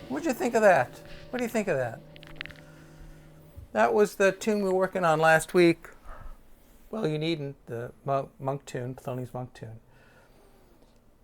What'd you think of that? What do you think of that? That was the tune we were working on last week. Well, you needn't, the monk tune, Thelonious Monk tune.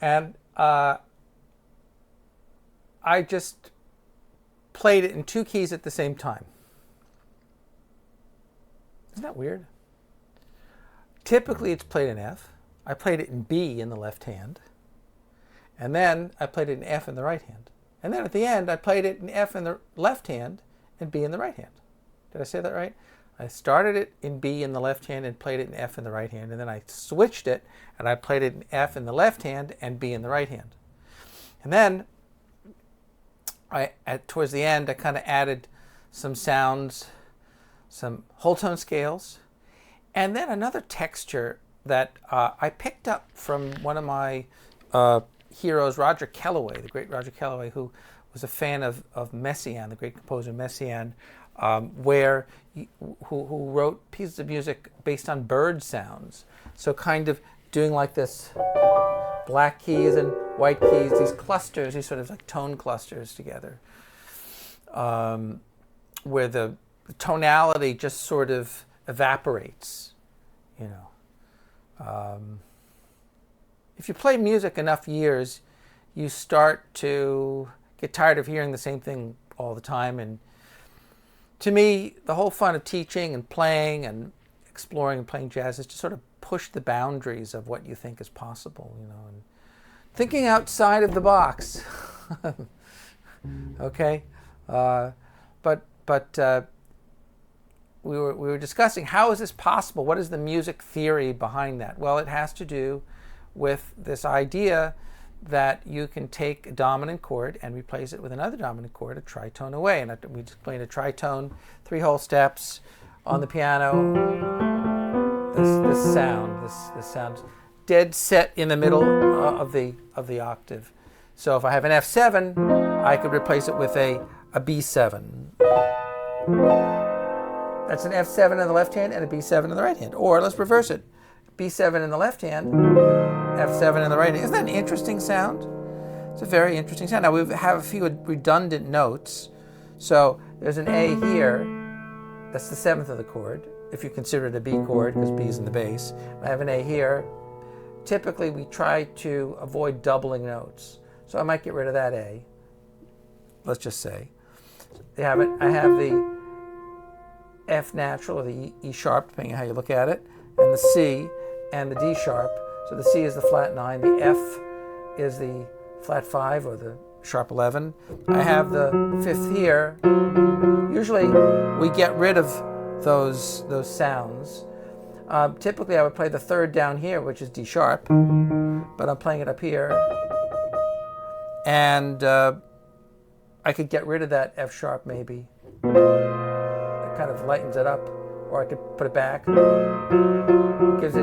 And I just played it in two keys at the same time. Isn't that weird? Typically it's played in F. I played it in B in the left hand. And then I played it in F in the right hand. And then at the end I played it in F in the left hand and B in the right hand. Did I say that right? I started it in B in the left hand and played it in F in the right hand. And then I switched it and I played it in F in the left hand and B in the right hand. And then towards the end I kind of added some sounds, some whole tone scales, and then another texture that I picked up from one of my heroes, Roger Kellaway, the great Roger Kellaway, who was a fan of Messiaen, the great composer Messiaen, who wrote pieces of music based on bird sounds. So kind of doing like this black keys and white keys, these clusters, these sort of like tone clusters together, where the tonality just sort of evaporates, you know. If you play music enough years, you start to get tired of hearing the same thing all the time. And to me, the whole fun of teaching and playing and exploring and playing jazz is to sort of push the boundaries of what you think is possible, you know, and thinking outside of the box. Okay, but we were discussing, how is this possible? What is the music theory behind that? Well, it has to do with this idea that you can take a dominant chord and replace it with another dominant chord, a tritone away. And we explained a tritone, 3 whole steps on the piano. This sound dead set in the middle of the octave. So if I have an F7, I could replace it with a B7. That's an F7 in the left hand and a B7 in the right hand. Or let's reverse it. B7 in the left hand, F7 in the right hand. Isn't that an interesting sound? It's a very interesting sound. Now we have a few redundant notes. So there's an A here. That's the 7th of the chord, if you consider it a B chord, because B is in the bass. I have an A here. Typically we try to avoid doubling notes. So I might get rid of that A, let's just say. I have the F natural, or the E sharp, depending on how you look at it, and the C, and the D sharp. So the C is the flat 9, the F is the flat 5, or the sharp 11. I have the 5th here. Usually we get rid of those sounds. Typically I would play the 3rd down here, which is D sharp, but I'm playing it up here. And I could get rid of that F sharp maybe. It kind of lightens it up. Or I could put it back. Gives it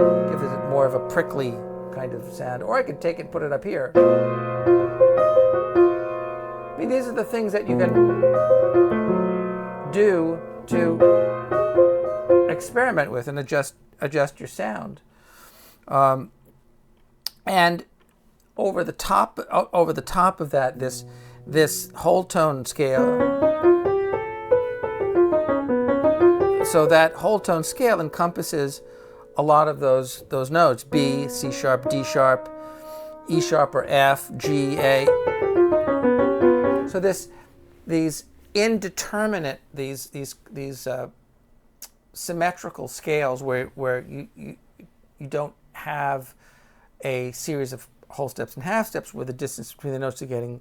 more of a prickly kind of sound. Or I could take it and put it up here. I mean, these are the things that you can do to experiment with and adjust your sound. And over the top of that, this whole tone scale. So that whole tone scale encompasses a lot of those notes: B, C sharp, D sharp, E sharp or F, G, A. So these indeterminate, these symmetrical scales where you don't have a series of whole steps and half steps where the distance between the notes are getting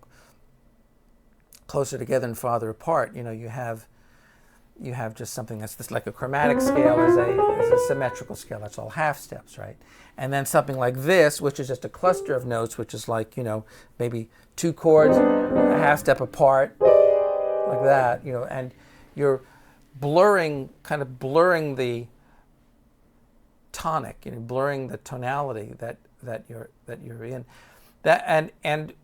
closer together and farther apart. You know, you have just something that's just like a chromatic scale is a symmetrical scale. That's all half steps, right? And then something like this, which is just a cluster of notes, which is like, you know, maybe 2 chords, a half step apart, like that, you know, and you're kind of blurring the tonic, you know, blurring the tonality that you're in. That and it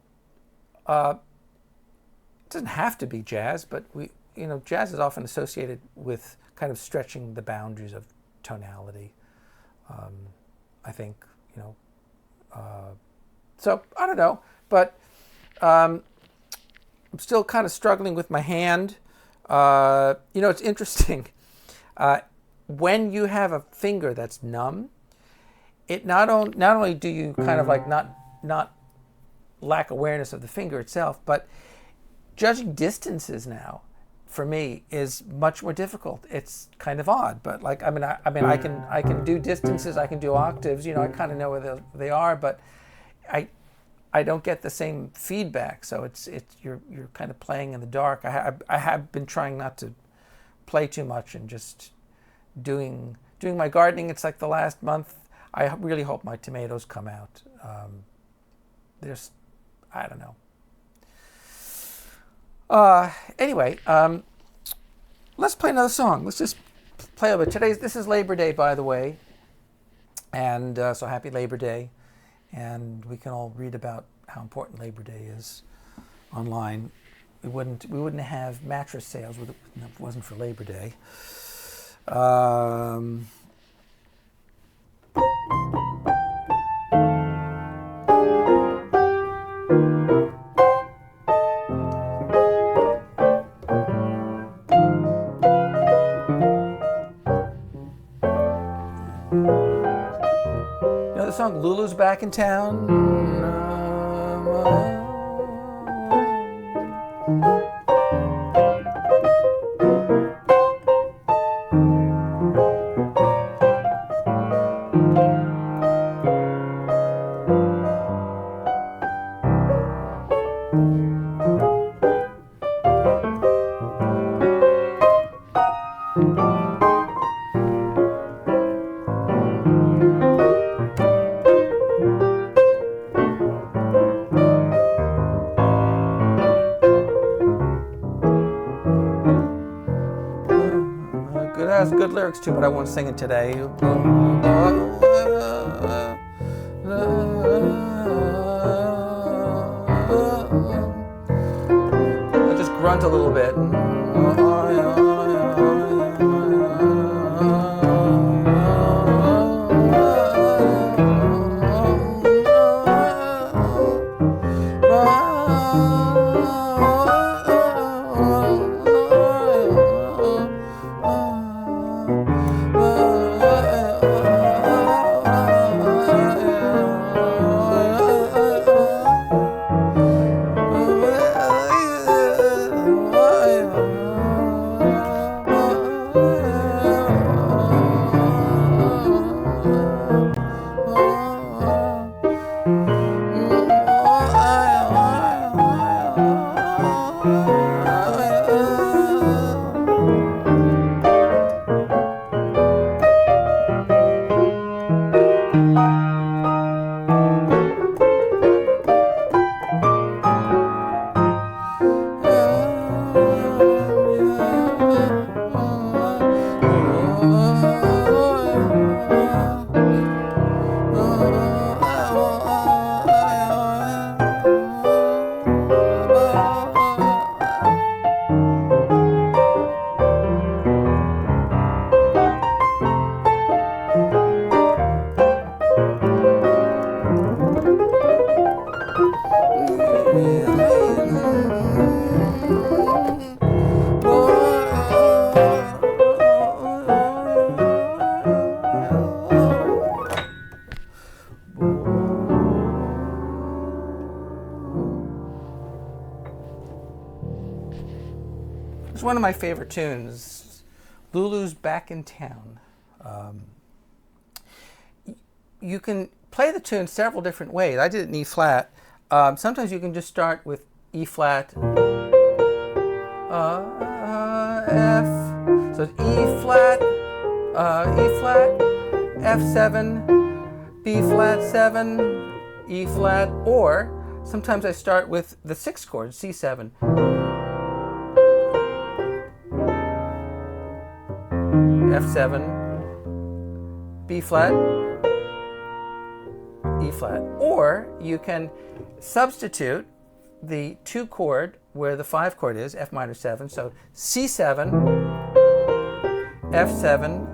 doesn't have to be jazz, but jazz is often associated with kind of stretching the boundaries of tonality. I think, so I don't know, but I'm still kind of struggling with my hand. It's interesting. When you have a finger that's numb, it not only do you kind of like not lack awareness of the finger itself, but judging distances now for me is much more difficult. It's kind of odd, but like I can do distances, I can do octaves. I kind of know where they are, but I don't get the same feedback. So you're kind of playing in the dark. I have been trying not to play too much and just doing my gardening. It's like the last month. I really hope my tomatoes come out. I don't know. Anyway, let's play another song. Let's just play a bit. This is Labor Day, by the way, and so happy Labor Day. And we can all read about how important Labor Day is online. We wouldn't have mattress sales if it wasn't for Labor Day. The song Lulu's Back in Town. Has good lyrics too, but I won't sing it today. I'll just grunt a little bit. It's one of my favorite tunes, Lulu's Back in Town. You can play the tune several different ways. I did it in E flat. Sometimes you can just start with E flat, F. So it's E flat, F7, B flat 7, E flat, or sometimes I start with the sixth chord, C7. F7, B flat, E flat. Or you can substitute the 2 chord where the 5 chord is, F minor 7. So C7, F7,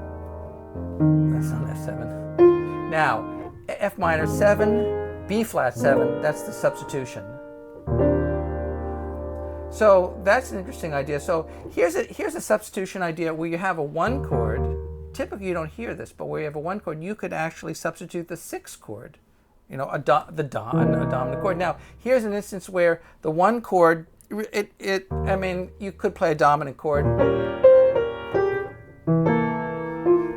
that's not F7. Now, F minor 7, B flat 7, that's the substitution. So that's an interesting idea. So here's a substitution idea where you have a 1 chord. Typically you don't hear this, but where you have a 1 chord, you could actually substitute the 6 chord, you know, a dominant chord. Now here's an instance where the 1 chord, I mean, you could play a dominant chord,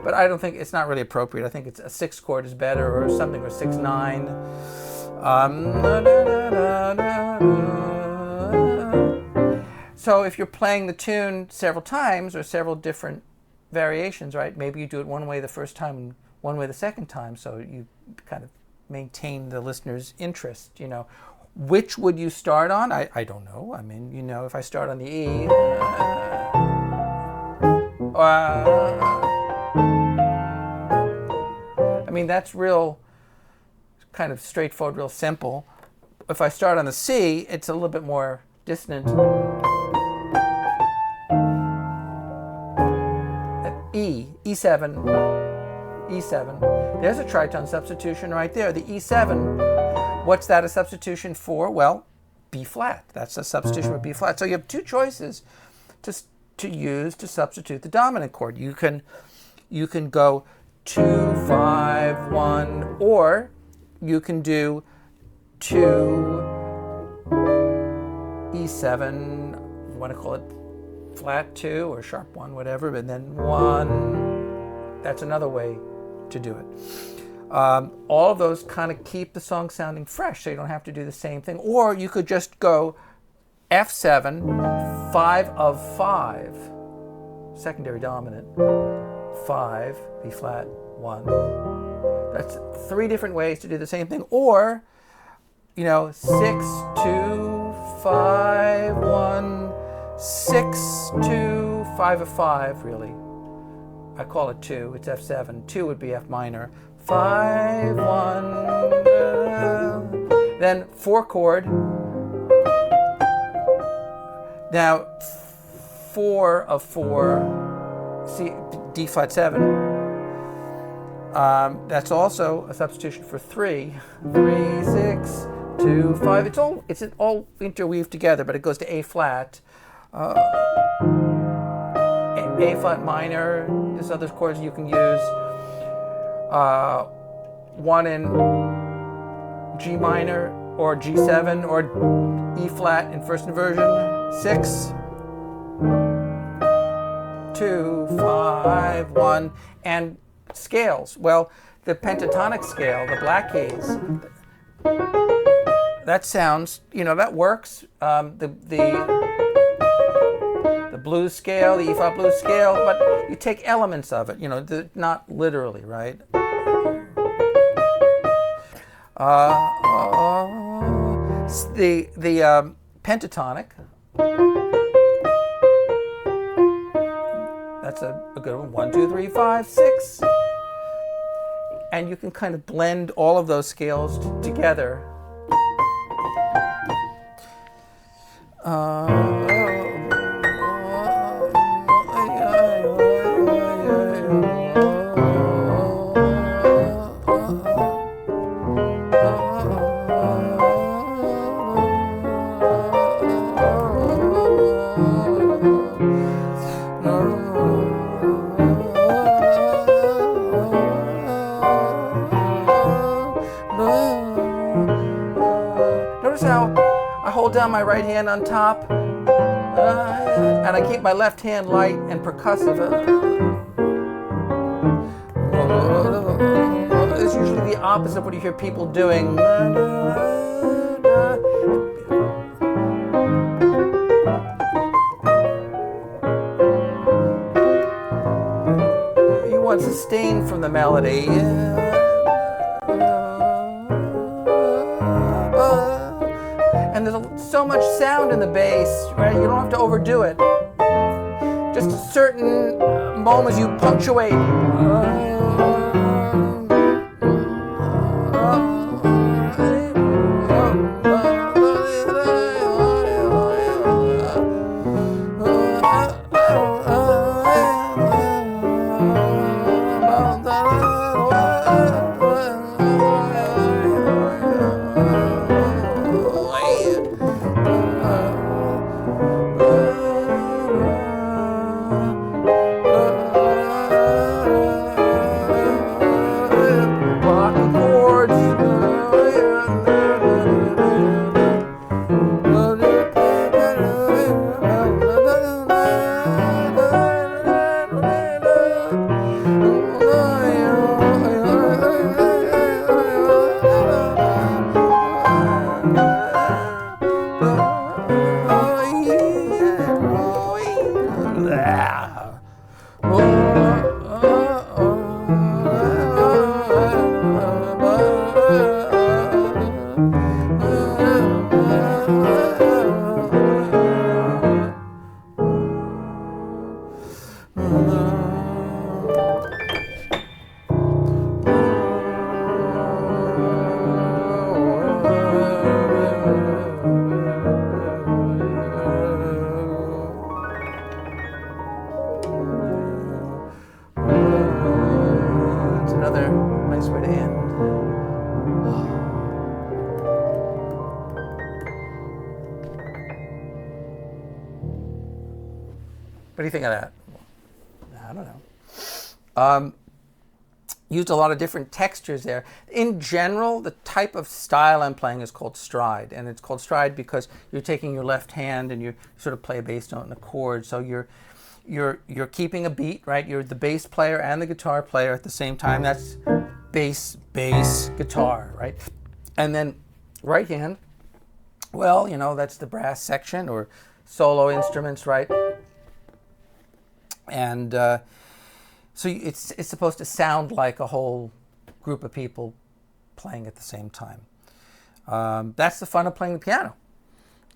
but I don't think it's not really appropriate. I think it's a 6 chord is better, or something, or 6/9. So if you're playing the tune several times or several different variations, right? Maybe you do it one way the first time and one way the second time, so you kind of maintain the listener's interest, you know. Which would you start on? I don't know. I mean, you know, if I start on the E, I mean, that's real kind of straightforward, real simple. If I start on the C, it's a little bit more dissonant. E7, E7. There's a tritone substitution right there. The E7, what's that a substitution for? Well, B flat. That's a substitution for B flat. So you have two choices to use to substitute the dominant chord. You can go 2, 5, 1, or you can do 2, E7, you want to call it flat 2 or sharp 1, whatever, and then 1. That's another way to do it. All of those kind of keep the song sounding fresh, so you don't have to do the same thing. Or you could just go F7, 5 of 5, secondary dominant, 5, B flat, 1. That's 3 different ways to do the same thing. Or, you know, 6, 2, 5, 1, 6, 2, 5 of 5, really. I call it 2, it's F7. 2 would be F minor. 5, 1, then 4 chord. Now, 4 of 4, C, D flat 7. That's also a substitution for 3. 3, 6, 2, 5. It's all interweaved together, but it goes to A flat. A flat minor. There's other chords you can use. 1 in G minor or G7 or E flat in first inversion. 6, 2, 5, 1, and scales. Well, the pentatonic scale, the black keys, that sounds, you know, that works. The blues scale, the E flat blues scale, but you take elements of it, you know, not literally, right? The pentatonic, that's a good one. 1, 2, 3, 5, 6. And you can kind of blend all of those scales together. Notice how I hold down my right hand on top, and I keep my left hand light and percussive. It's usually the opposite of what you hear people doing. You want sustain from the melody. And there's so much sound in the bass, right? You don't have to overdo it. Just certain moments you punctuate. do you think of that? I don't know. Used a lot of different textures there. In general, the type of style I'm playing is called stride, and it's called stride because you're taking your left hand and you sort of play a bass note and a chord. So you're keeping a beat, right? You're the bass player and the guitar player at the same time. That's bass, guitar, right? And then right hand, well, that's the brass section or solo instruments, right? And so it's supposed to sound like a whole group of people playing at the same time. That's the fun of playing the piano.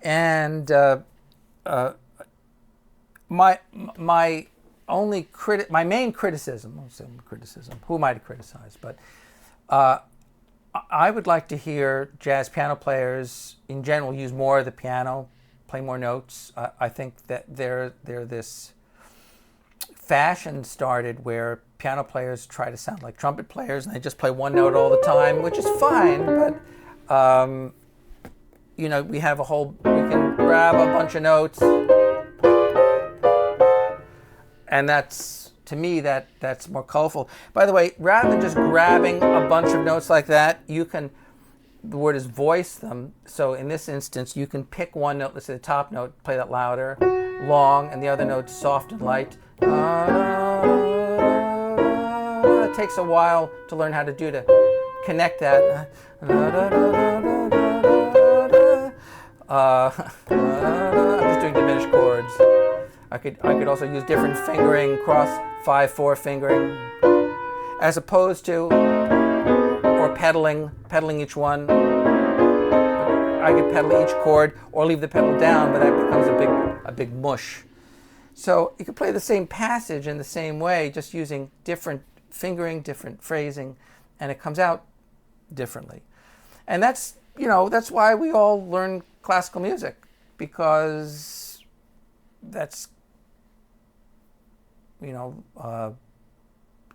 And my main criticism, I'll say criticism, who am I to criticize? But I would like to hear jazz piano players in general use more of the piano, play more notes. I think that they're this fashion started where piano players try to sound like trumpet players and they just play one note all the time, which is fine, but we can grab a bunch of notes, and to me that's more colorful. By the way, rather than just grabbing a bunch of notes like that, the word is voice them. So in this instance, you can pick one note, let's say the top note, play that louder, long, and the other note soft and light. It takes a while to learn how to connect that. I'm just doing diminished chords. I could also use different fingering, cross 5/4 fingering, as opposed to or pedaling each one. I could pedal each chord or leave the pedal down, but that becomes a big mush. So you could play the same passage in the same way, just using different fingering, different phrasing, and it comes out differently. And that's why we all learn classical music, because that's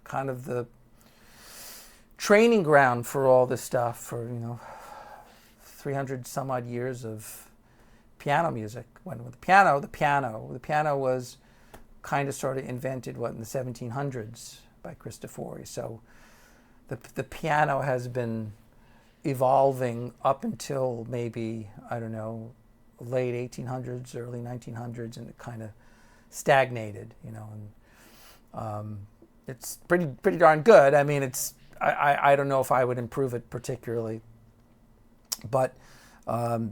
kind of the training ground for all this stuff for 300 some odd years of piano music. When with the piano was kind of sort of invented in the 1700s by Cristofori. So the piano has been evolving up until maybe, I don't know, late 1800s, early 1900s, and it kind of stagnated, and it's pretty darn good. I mean, I don't know if I would improve it particularly, but the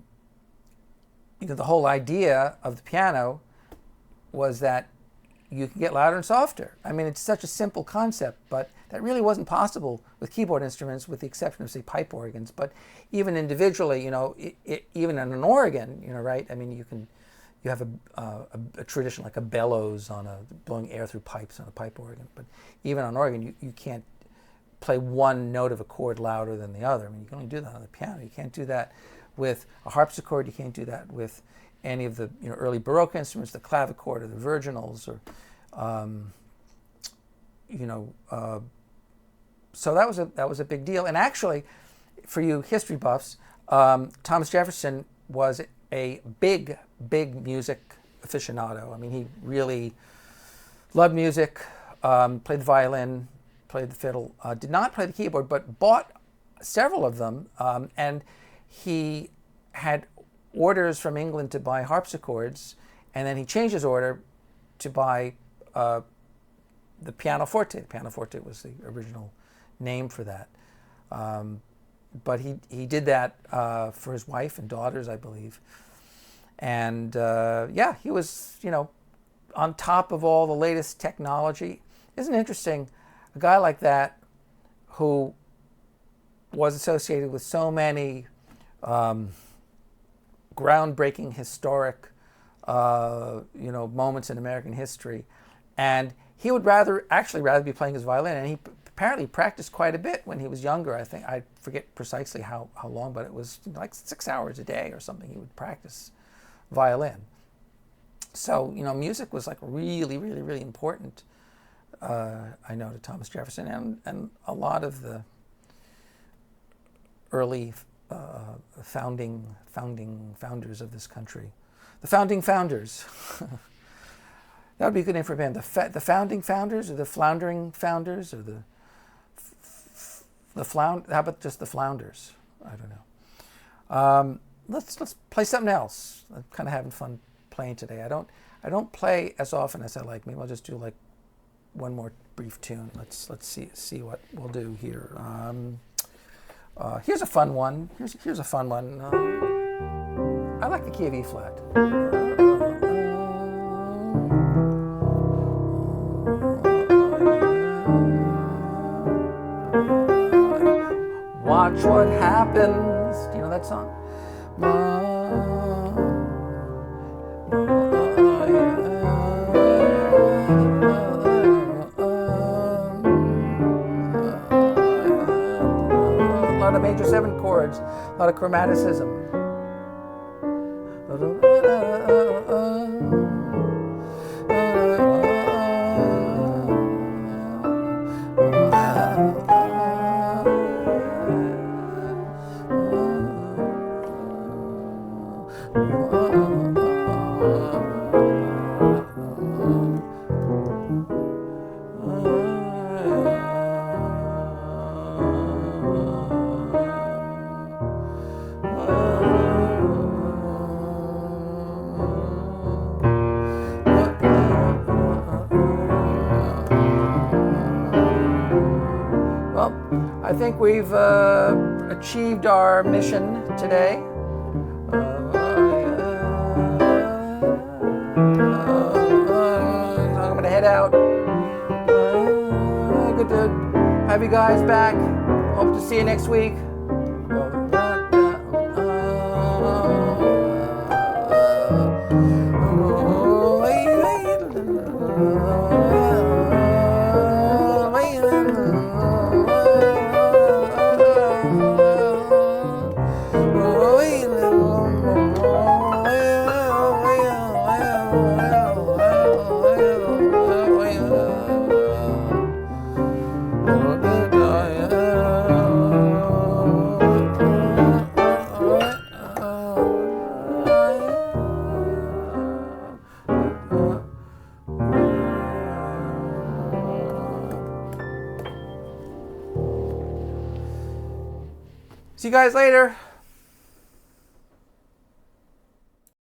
whole idea of the piano was that you can get louder and softer. I mean, it's such a simple concept, but that really wasn't possible with keyboard instruments, with the exception of, say, pipe organs. But even individually, even in an organ, right? I mean, you have a tradition like a bellows blowing air through pipes on a pipe organ. But even on an organ, you can't play one note of a chord louder than the other. I mean, you can only do that on the piano. You can't do that with a harpsichord. You can't do that with any of the early Baroque instruments, the clavichord or the virginals, or so that was a big deal. And actually, for you history buffs, Thomas Jefferson was a big music aficionado. I mean, he really loved music, played the violin, played the fiddle, did not play the keyboard, but bought several of them, and he had orders from England to buy harpsichords, and then he changed his order to buy the pianoforte. The pianoforte was the original name for that. But he did that for his wife and daughters, I believe. And he was, on top of all the latest technology. Isn't it interesting? A guy like that who was associated with so many groundbreaking, historic, moments in American history, and he would rather be playing his violin. And he apparently practiced quite a bit when he was younger. I think I forget precisely how long, but it was like 6 hours a day or something. He would practice violin. So music was like really, really, really important. I know to Thomas Jefferson and a lot of the early founders of this country. The founding founders. That would be a good name for a band. The Founding Founders, or the Floundering Founders, or the How about just the Flounders? I don't know. Let's play something else. I'm kind of having fun playing today. I don't play as often as I like. Maybe I'll just do like one more brief tune. Let's see what we'll do here. Here's a fun one. Here's a fun one. I like the key of E flat. Watch what happens. Do you know that song? A lot of major 7 chords, a lot of chromaticism. I think we've achieved our mission today. I'm going to head out. Good to have you guys back. Hope to see you next week. See you guys later.